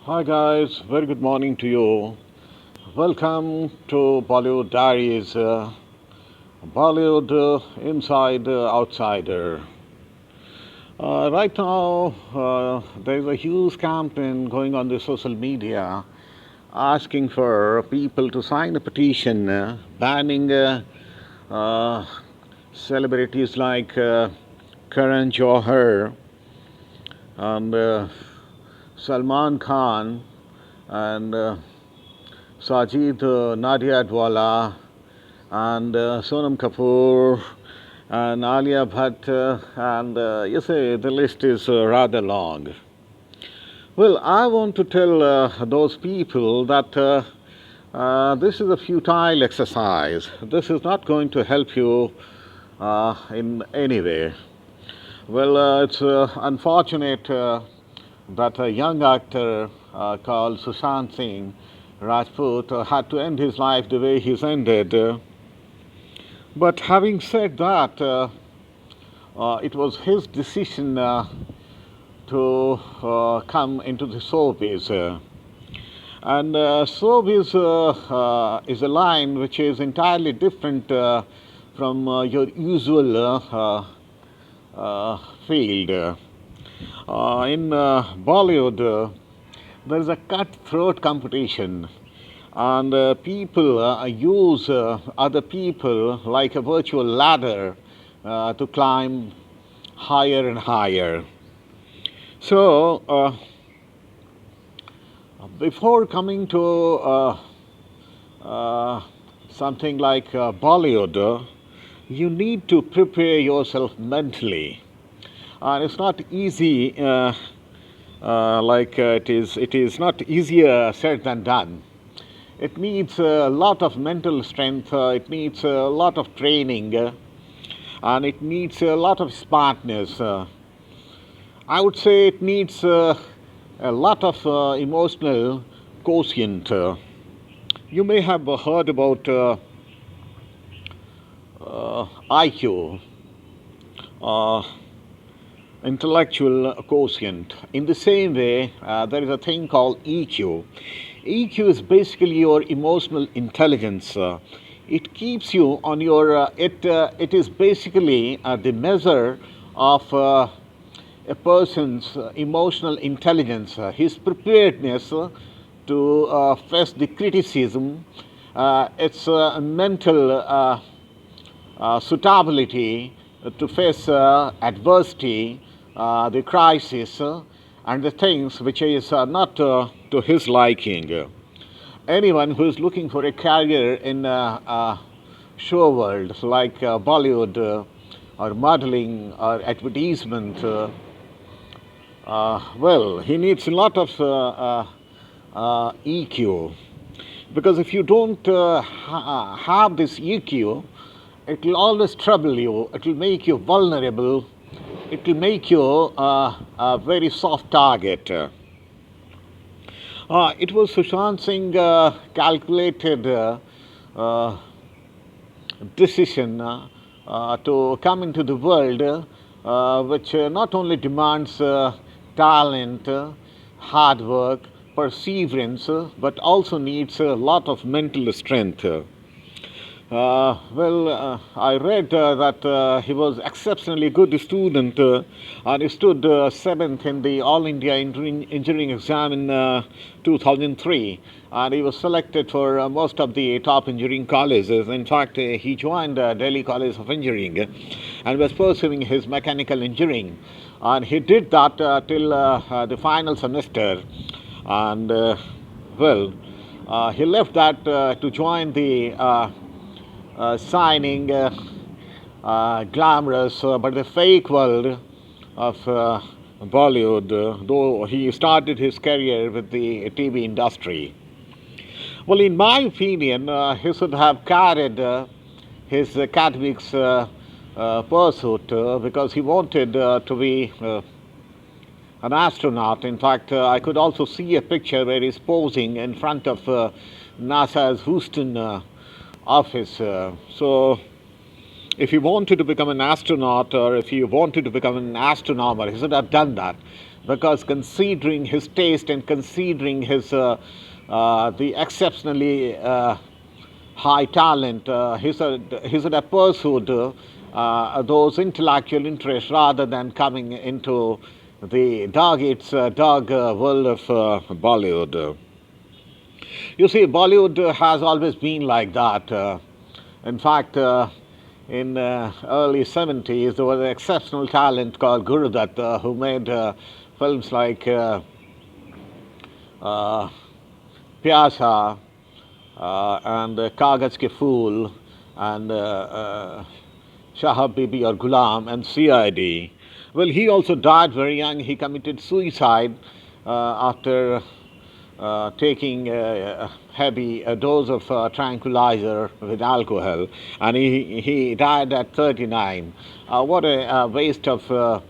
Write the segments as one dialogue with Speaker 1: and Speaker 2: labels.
Speaker 1: Hi guys, very good morning to you. Welcome to Bollywood Diaries, Bollywood Inside Outsider. Right now, there is a huge campaign going on the social media asking for people to sign a petition banning uh, celebrities like Karan Johar and Salman Khan and Sajid Nadiadwala and Sonam Kapoor and Alia Bhatt, and you say the list is rather long. Well, I want to tell those people that this is a futile exercise. This is not going to help you in any way. Well, it's unfortunate that a young actor called Sushant Singh Rajput had to end his life the way he's ended. But having said that, it was his decision to come into the showbiz. And showbiz is a line which is entirely different from your usual field. In Bollywood, there is a cutthroat competition, and people use other people like a virtual ladder to climb higher and higher. So, before coming to something like Bollywood, you need to prepare yourself mentally, and it's not easy. It is not easier said than done. It needs a lot of mental strength. It needs a lot of training, and it needs a lot of smartness. I would say it needs a lot of emotional quotient. You may have heard about IQ, intellectual quotient. In the same way, there is a thing called EQ. EQ is basically your emotional intelligence. It keeps you on your. It is basically the measure of a person's emotional intelligence, his preparedness to face the criticism, its mental suitability to face adversity, the crisis, and the things which is not to his liking. Anyone who is looking for a career in show world like Bollywood or modeling or advertisement, well, he needs a lot of EQ, because if you don't have this EQ, it will always trouble you, it will make you vulnerable, it will make you a very soft target. It was Sushant Singh calculated decision to come into the world, which not only demands talent, hard work, perseverance, but also needs a lot of mental strength. I read that he was exceptionally good student, and he stood seventh in the All India Engineering exam in 2003, and he was selected for most of the top engineering colleges. In fact, he joined Delhi College of Engineering and was pursuing his mechanical engineering, and he did that till the final semester, and he left that to join the signing glamorous but the fake world of Bollywood, though he started his career with the TV industry. Well, in my opinion, he should have carried his academics pursuit because he wanted to be an astronaut. In fact, I could also see a picture where he's posing in front of NASA's Houston office. So, if he wanted to become an astronaut or if he wanted to become an astronomer, he should have done that. because considering his taste and considering his the exceptionally high talent, he should have pursued those intellectual interests rather than coming into the dog world of Bollywood. You see, Bollywood has always been like that. In fact, in early 70s, there was an exceptional talent called Gurudutt who made films like Pyasa and Kagaz Ke Phool and Shahab Bibi or Gulam and CID. Well, he also died very young. He committed suicide after taking a heavy dose of tranquilizer with alcohol, and he died at 39. What a waste of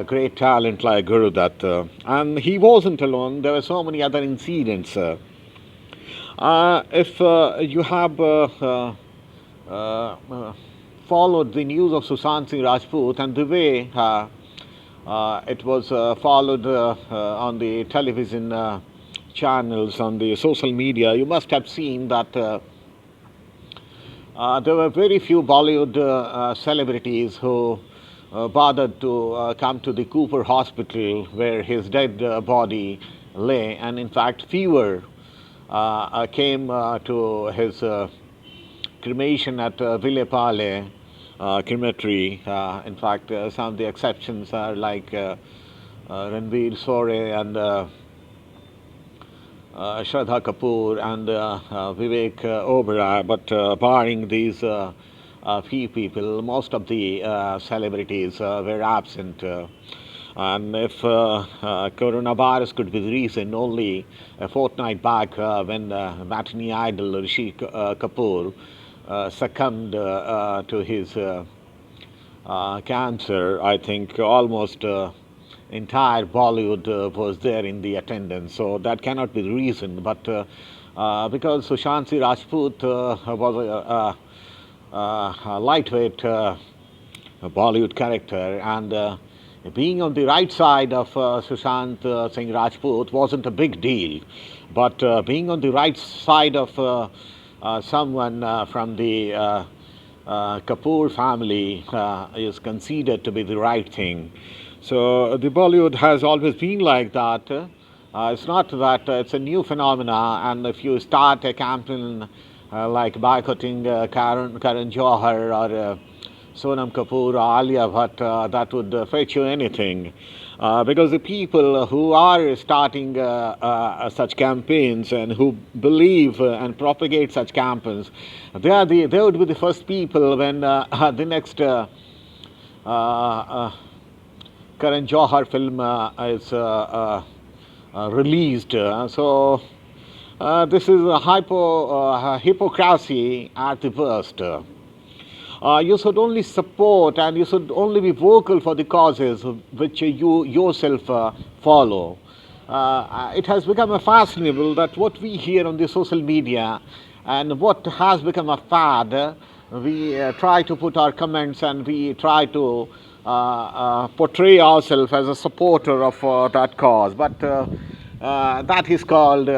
Speaker 1: great talent like Gurudutt. And he wasn't alone. There were so many other incidents. If you have followed the news of Sushant Singh Rajput and the way it was followed on the television channels, on the social media, you must have seen that there were very few Bollywood celebrities who bothered to come to the Cooper Hospital where his dead body lay, and in fact fewer came to his cremation at Ville Pale crematory. In fact, some of the exceptions are like Ranveer Sore and Shraddha Kapoor and Vivek Oberoi, but barring these few people, most of the celebrities were absent. And if coronavirus could be the reason, only a fortnight back when matinee idol Rishi Kapoor succumbed to his cancer, I think almost entire Bollywood was there in the attendance. So that cannot be the reason. But because Sushant Singh Rajput was a lightweight Bollywood character, and being on the right side of Sushant Singh Rajput wasn't a big deal. But being on the right side of someone from the Kapoor family is considered to be the right thing. So the Bollywood has always been like that. It's not that it's a new phenomena, and if you start a campaign like boycotting Karan Johar or Sonam Kapoor or Alia Bhatt, that would fetch you anything. Because the people who are starting such campaigns and who believe and propagate such campaigns, they would be the first people when the next Karan Johar film is released. So this is a hypocrisy at the worst. You should only support and you should only be vocal for the causes which you yourself follow. It has become a fashionable that what we hear on the social media and what has become a fad, we try to put our comments and we try to portray ourselves as a supporter of that cause. But that is called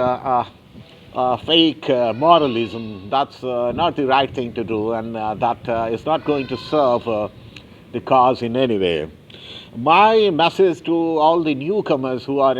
Speaker 1: fake moralism. That's not the right thing to do, and that is not going to serve the cause in any way. My message to all the newcomers who are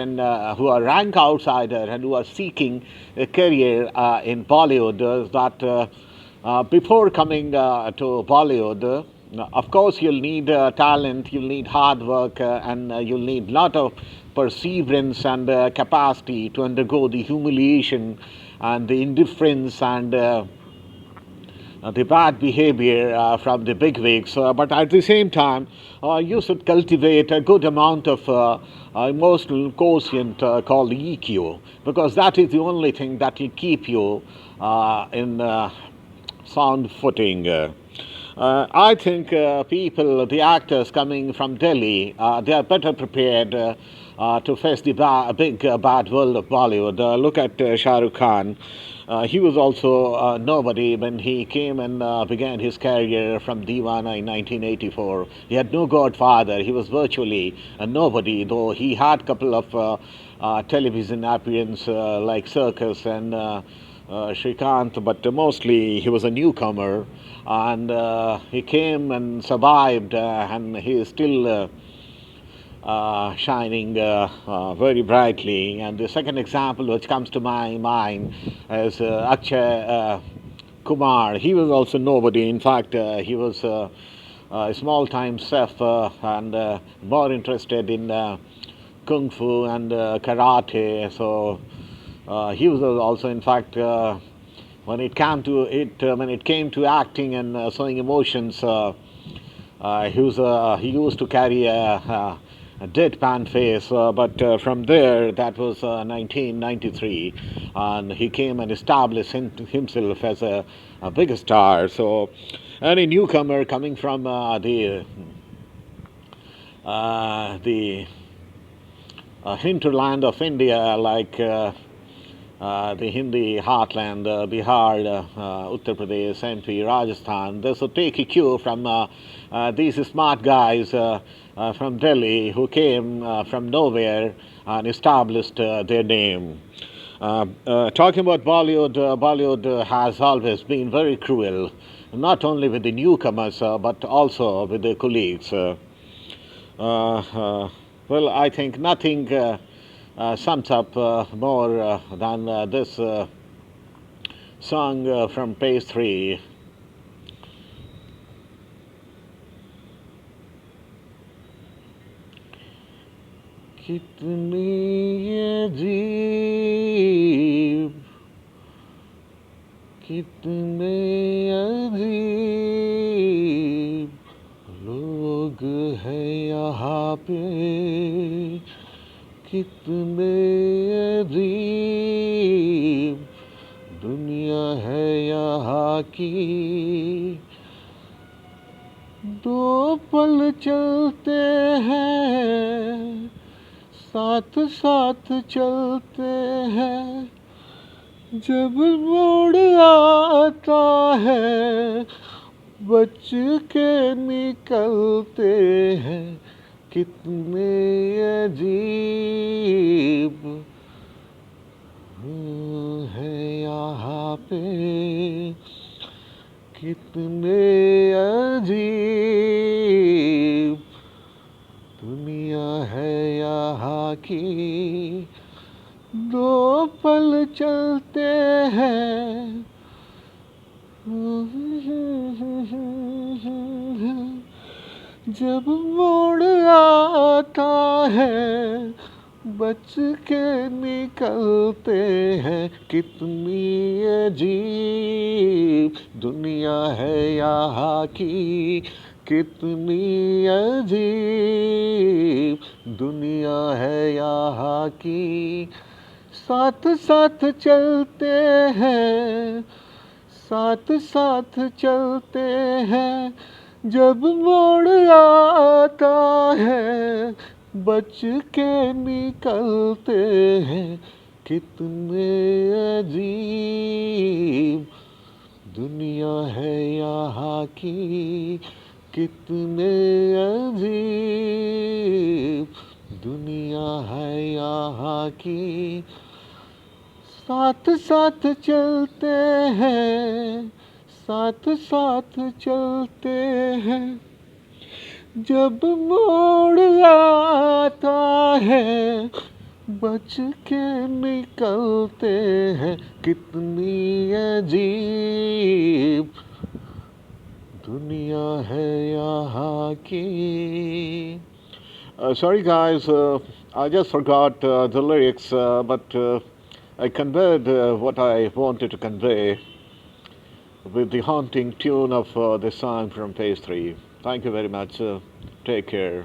Speaker 1: rank outsider and who are seeking a career in Bollywood is that before coming to Bollywood, of course you'll need talent, you'll need hard work, and you'll need lot of perseverance and capacity to undergo the humiliation and the indifference and the bad behavior from the bigwigs. But at the same time, you should cultivate a good amount of emotional quotient called EQ, because that is the only thing that will keep you in sound footing. I think people, the actors coming from Delhi, they are better prepared to face the big bad world of Bollywood. Look at Shahrukh Khan. He was also nobody when he came and began his career from Divana in 1984. He had no godfather. He was virtually a nobody, though he had a couple of television appearances like Circus and Shrikant, but mostly he was a newcomer, and he came and survived, and he is still shining very brightly. And the second example which comes to my mind is Akshay Kumar. He was also nobody. In fact, he was a small time chef and more interested in kung fu and karate. So he was also, in fact, when it came to acting and showing emotions, he used to carry a deadpan face. But from there, that was 1993, and he came and established himself as a big star. So, any newcomer coming from the hinterland of India, like the Hindi heartland, Bihar, Uttar Pradesh, MP, Rajasthan. They should take a cue from these smart guys from Delhi who came from nowhere and established their name. Talking about Bollywood, Bollywood has always been very cruel, not only with the newcomers but also with their colleagues. Well, I think nothing sums up more than this song from page 3. कितनी अजीब कितने अजीब लोग हैं यहाँ पे कितने अजीब दुनिया है यहाँ की दो पल चलते हैं साथ साथ चलते हैं जब मोड़ आता है बच के निकलते हैं कितने अजीब है यहाँ पे कितने अजीब दुनिया है यहाँ की दो पल चलते हैं जब मोड़ आता है बच के निकलते हैं कितनी अजीब दुनिया है यहाँ की कितनी अजीब दुनिया है यहाँ की साथ साथ चलते हैं साथ साथ चलते हैं जब मोड़ आता है बच के निकलते हैं कितने अजीब दुनिया है यहाँ की कितने अजीब दुनिया है यहाँ की साथ साथ चलते हैं साथ साथ चलते हैं जब मोड़ आता है बच के निकलते हैं कितनी अजीब दुनिया है यहाँ की. Sorry guys, I just forgot the lyrics, but I conveyed what I wanted to convey with the haunting tune of the song from page 3. Thank you very much. Take care.